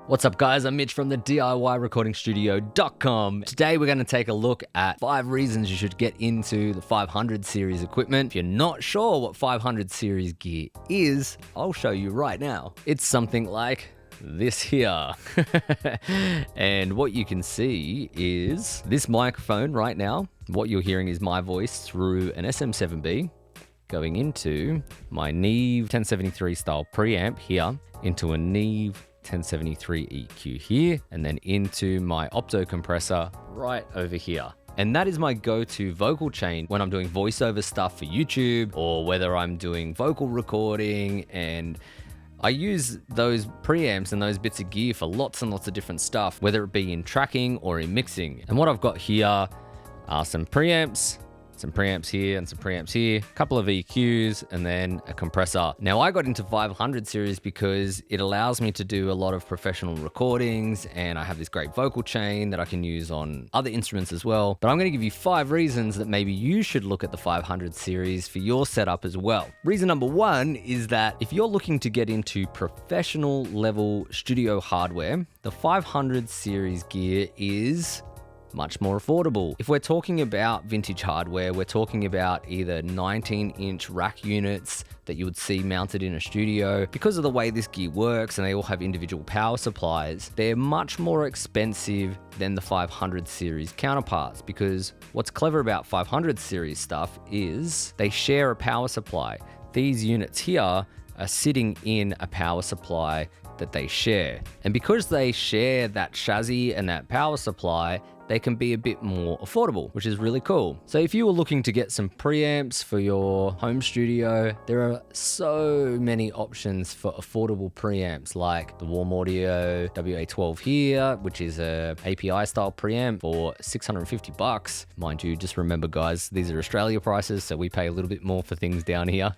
What's up guys, I'm Mitch from the thediyrecordingstudio.com. Today we're going to take a look at 5 reasons you should get into the 500 series equipment. If you're not sure what 500 series gear is, I'll show you right now. It's something like this here. And what you can see is this microphone right now. What you're hearing is my voice through an SM7B going into my Neve 1073 style preamp here, into a Neve 1073 EQ here, and then into my opto compressor right over here. And that is my go-to vocal chain when I'm doing voiceover stuff for YouTube, or whether I'm doing vocal recording. And I use those preamps and those bits of gear for lots and lots of different stuff, whether it be in tracking or in mixing. And what I've got here are some preamps here and some preamps here, a couple of EQs, and then a compressor. Now I got into 500 series because it allows me to do a lot of professional recordings, and I have this great vocal chain that I can use on other instruments as well. But I'm going to give you 5 reasons that maybe you should look at the 500 series for your setup as well. Reason number 1 is that if you're looking to get into professional level studio hardware, the 500 series gear is much more affordable. If we're talking about vintage hardware, we're talking about either 19-inch rack units that you would see mounted in a studio. Because of the way this gear works, and they all have individual power supplies, they're much more expensive than the 500 series counterparts. Because what's clever about 500 series stuff is they share a power supply. These units here are sitting in a power supply that they share. And because they share that chassis and that power supply, they can be a bit more affordable, which is really cool. So if you were looking to get some preamps for your home studio, there are so many options for affordable preamps, like the Warm Audio WA12 here, which is a API style preamp for $650. Mind you, just remember guys, these are Australia prices, so we pay a little bit more for things down here.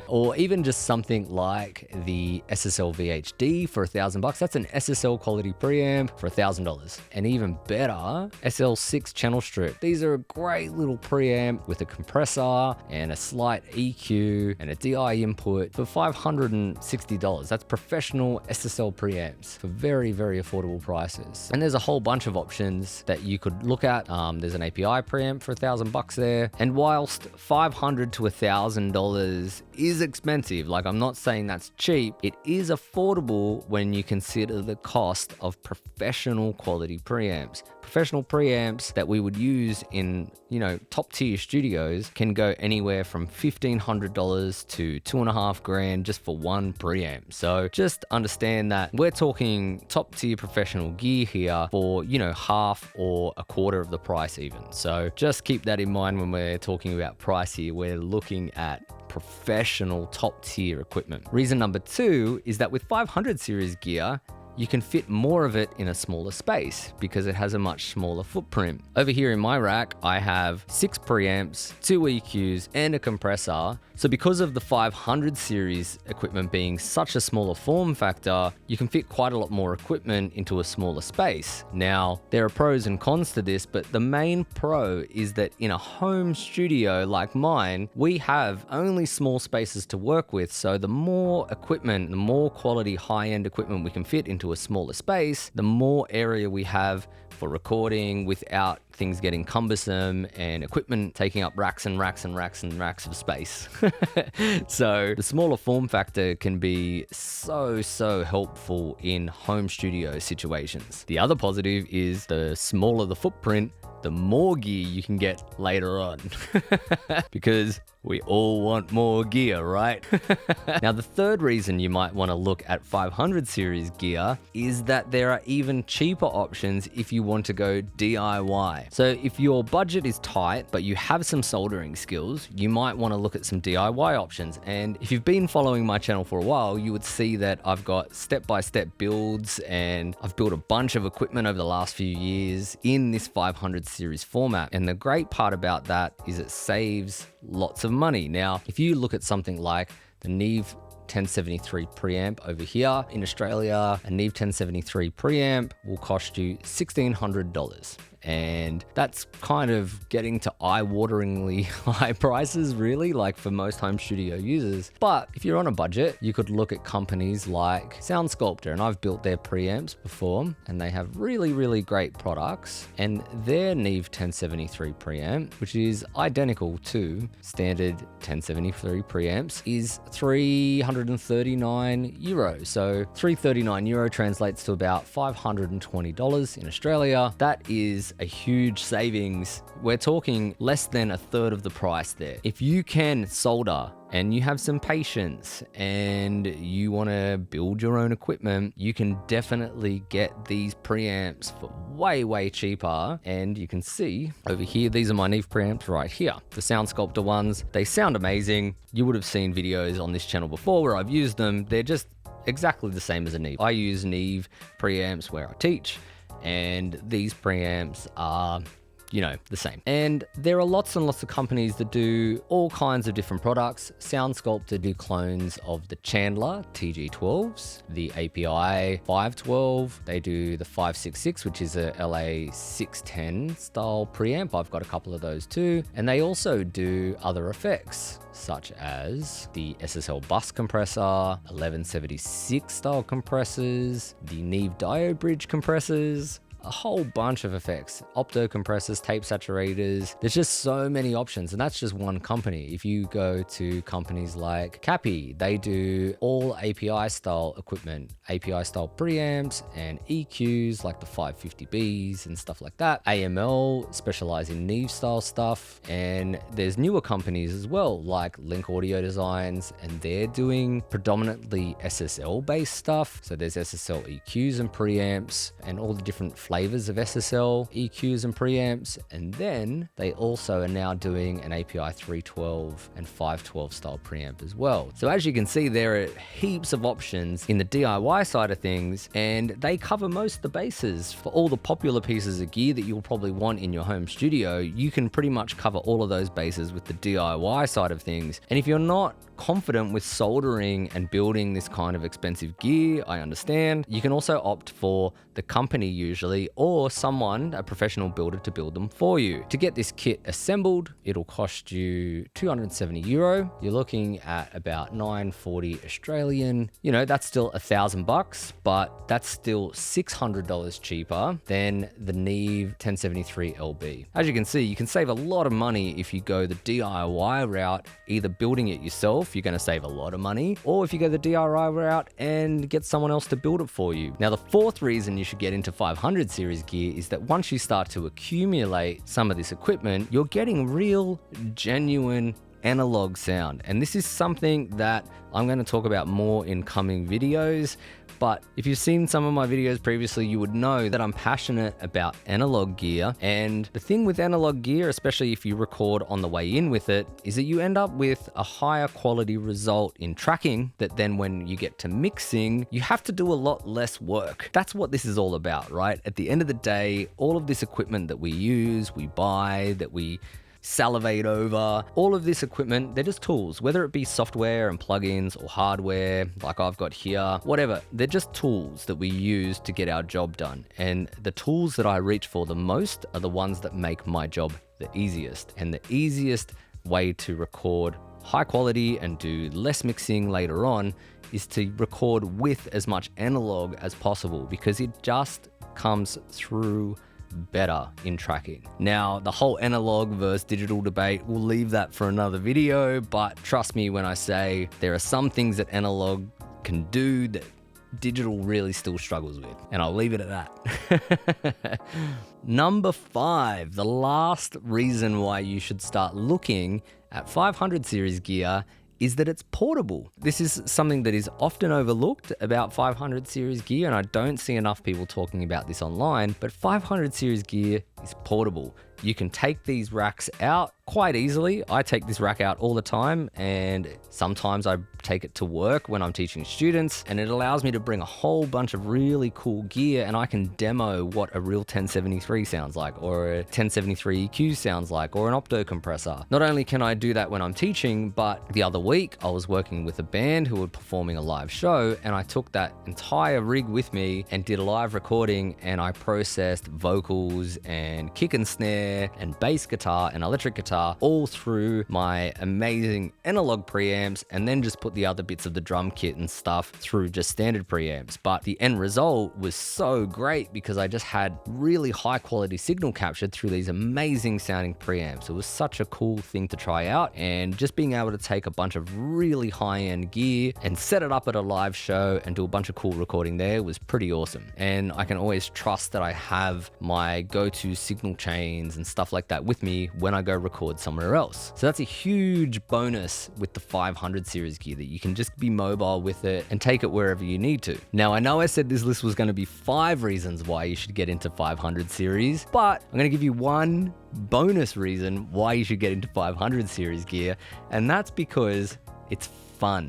Or even just something like the SSL VHD for $1,000. That's an SSL quality preamp for $1,000. And even better, SL6 channel strip. These are a great little preamp with a compressor and a slight EQ and a DI input for $560. That's professional SSL preamps for very, very affordable prices. And there's a whole bunch of options that you could look at. There's an API preamp for $1,000 there. And whilst $500 to $1,000 is expensive, like I'm not saying that's cheap, it is affordable when you consider the cost of professional quality preamps. Professional preamps that we would use in, top tier studios can go anywhere from $1,500 to $2,500 just for one preamp. So just understand that we're talking top tier professional gear here for, half or a quarter of the price even. So just keep that in mind when we're talking about price here. We're looking at professional top tier equipment. Reason number 2 is that with 500 series gear, you can fit more of it in a smaller space because it has a much smaller footprint. Over here in my rack, I have 6 preamps, 2 EQs, and a compressor. So because of the 500 series equipment being such a smaller form factor, you can fit quite a lot more equipment into a smaller space. Now, there are pros and cons to this, but the main pro is that in a home studio like mine, we have only small spaces to work with. So the more equipment, the more quality high-end equipment we can fit into a smaller space, the more area we have for recording without things getting cumbersome and equipment taking up racks and racks and racks and racks of space. So the smaller form factor can be so helpful in home studio situations. The other positive is the smaller the footprint, the more gear you can get later on. Because we all want more gear, right? Now, the third reason you might want to look at 500 series gear is that there are even cheaper options if you want to go DIY. So if your budget is tight, but you have some soldering skills, you might want to look at some DIY options. And if you've been following my channel for a while, you would see that I've got step-by-step builds, and I've built a bunch of equipment over the last few years in this 500 series format. And the great part about that is it saves lots of money. Now, if you look at something like the Neve 1073 preamp over here in Australia, a Neve 1073 preamp will cost you $1,600. and that's kind of getting to eye-wateringly high prices, really, like for most home studio users. But if you're on a budget, you could look at companies like Sound Sculptor, and I've built their preamps before, and they have really, really great products. And their Neve 1073 preamp, which is identical to standard 1073 preamps, is €339. So €339 translates to about $520 in Australia. That is a huge savings. We're talking less than a third of the price there. If you can solder and you have some patience and you want to build your own equipment, you can definitely get these preamps for way, way cheaper. And you can see over here, these are my Neve preamps right here. The Sound Sculptor ones, they sound amazing. You would have seen videos on this channel before where I've used them. They're just exactly the same as a Neve. I use Neve preamps where I teach, and these preamps are the same. And there are lots and lots of companies that do all kinds of different products. Sound Sculptor do clones of the Chandler TG12s, the API 512. They do the 566, which is a LA 610 style preamp. I've got a couple of those too. And they also do other effects, such as the SSL bus compressor, 1176 style compressors, the Neve diode bridge compressors, a whole bunch of effects, opto compressors, tape saturators. There's just so many options, and that's just one company. If you go to companies like Cappy, they do all API style equipment, API style preamps and EQs like the 550Bs and stuff like that. AML specialize in Neve style stuff, and there's newer companies as well like Link Audio Designs, and they're doing predominantly SSL based stuff. So there's SSL EQs and preamps and all the different flavors of SSL, EQs and preamps, and then they also are now doing an API 312 and 512 style preamp as well. So as you can see, there are heaps of options in the DIY side of things, and they cover most of the bases. For all the popular pieces of gear that you'll probably want in your home studio, you can pretty much cover all of those bases with the DIY side of things. And if you're not confident with soldering and building this kind of expensive gear, I understand. You can also opt for the company usually, or someone, a professional builder, to build them for you. To get this kit assembled, it'll cost you €270. You're looking at about $940 Australian. That's still $1,000, but that's still $600 cheaper than the Neve 1073 LB. As you can see, you can save a lot of money if you go the DIY route, either building it yourself, you're going to save a lot of money, or if you go the DIY route and get someone else to build it for you. Now, the fourth reason you should get into 500 series gear is that once you start to accumulate some of this equipment, you're getting real, genuine analog sound. And this is something that I'm going to talk about more in coming videos. But if you've seen some of my videos previously, you would know that I'm passionate about analog gear. And the thing with analog gear, especially if you record on the way in with it, is that you end up with a higher quality result in tracking that then when you get to mixing, you have to do a lot less work. That's what this is all about, right? At the end of the day, all of this equipment that we use, we buy, that we salivate over, all of this equipment, they're just tools, whether it be software and plugins or hardware like I've got here, whatever. They're just tools that we use to get our job done. And the tools that I reach for the most are the ones that make my job the easiest. And the easiest way to record high quality and do less mixing later on is to record with as much analog as possible, because it just comes through better in tracking. Now, the whole analog versus digital debate, we'll leave that for another video, but trust me when I say there are some things that analog can do that digital really still struggles with, and I'll leave it at that. Number 5, the last reason why you should start looking at 500 series gear is that it's portable. This is something that is often overlooked about 500 series gear, and I don't see enough people talking about this online, but 500 series gear is portable. You can take these racks out quite easily. I take this rack out all the time, and sometimes I take it to work when I'm teaching students, and it allows me to bring a whole bunch of really cool gear, and I can demo what a real 1073 sounds like, or a 1073 EQ sounds like, or an opto compressor. Not only can I do that when I'm teaching, but the other week I was working with a band who were performing a live show, and I took that entire rig with me and did a live recording, and I processed vocals and and kick and snare and bass guitar and electric guitar all through my amazing analog preamps, and then just put the other bits of the drum kit and stuff through just standard preamps. But the end result was so great because I just had really high quality signal captured through these amazing sounding preamps. It was such a cool thing to try out, and just being able to take a bunch of really high-end gear and set it up at a live show and do a bunch of cool recording there was pretty awesome. And I can always trust that I have my go-to signal chains and stuff like that with me when I go record somewhere else. So that's a huge bonus with the 500 series gear, that you can just be mobile with it and take it wherever you need to. Now, I know I said this list was going to be 5 reasons why you should get into 500 series, but I'm going to give you one bonus reason why you should get into 500 series gear, and that's because it's fun.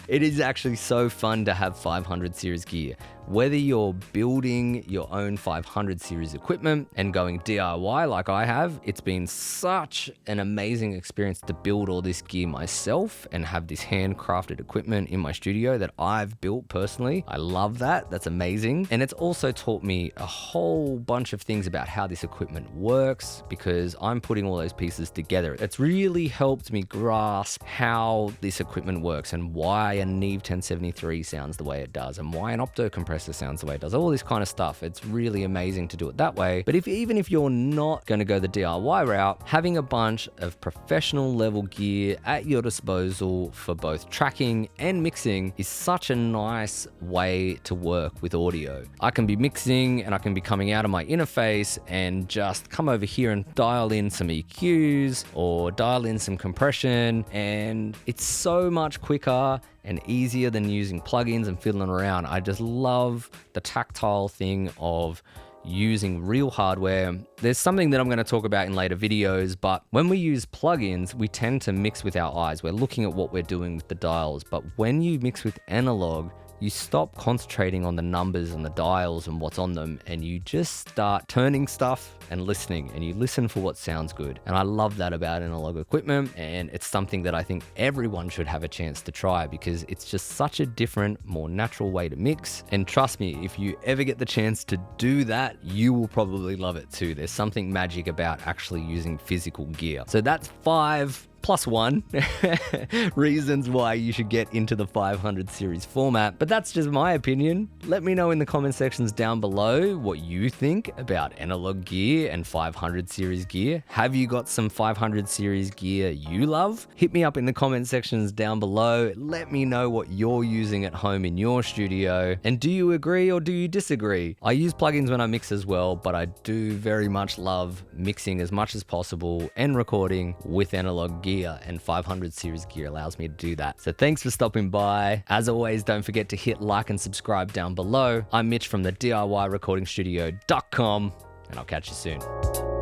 It is actually so fun to have 500 series gear. Whether you're building your own 500 series equipment and going DIY like I have, it's been such an amazing experience to build all this gear myself and have this handcrafted equipment in my studio that I've built personally. I love that. That's amazing. And it's also taught me a whole bunch of things about how this equipment works, because I'm putting all those pieces together. It's really helped me grasp how this equipment works and why a Neve 1073 sounds the way it does and why an opto compressor sounds the way it does, all this kind of stuff. It's really amazing to do it that way. But even if you're not going to go the DIY route, having a bunch of professional level gear at your disposal for both tracking and mixing is such a nice way to work with audio. I can be mixing and I can be coming out of my interface and just come over here and dial in some EQs or dial in some compression, and it's so much quicker and easier than using plugins and fiddling around. I just love the tactile thing of using real hardware. There's something that I'm going to talk about in later videos, but when we use plugins, we tend to mix with our eyes. We're looking at what we're doing with the dials, but when you mix with analog, you stop concentrating on the numbers and the dials and what's on them, and you just start turning stuff and listening, and you listen for what sounds good. And I love that about analog equipment, and it's something that I think everyone should have a chance to try, because it's just such a different, more natural way to mix. And trust me, if you ever get the chance to do that, you will probably love it too. There's something magic about actually using physical gear. So that's 5 plus 1 reasons why you should get into the 500 series format. But that's just my opinion. Let me know in the comment sections down below what you think about analog gear and 500 series gear. Have you got some 500 series gear you love? Hit me up in the comment sections down below. Let me know what you're using at home in your studio. And do you agree or do you disagree? I use plugins when I mix as well, but I do very much love mixing as much as possible and recording with analog gear. And 500 series gear allows me to do that. So thanks for stopping by. As always, don't forget to hit like and subscribe down below. I'm Mitch from thediyrecordingstudio.com, and I'll catch you soon.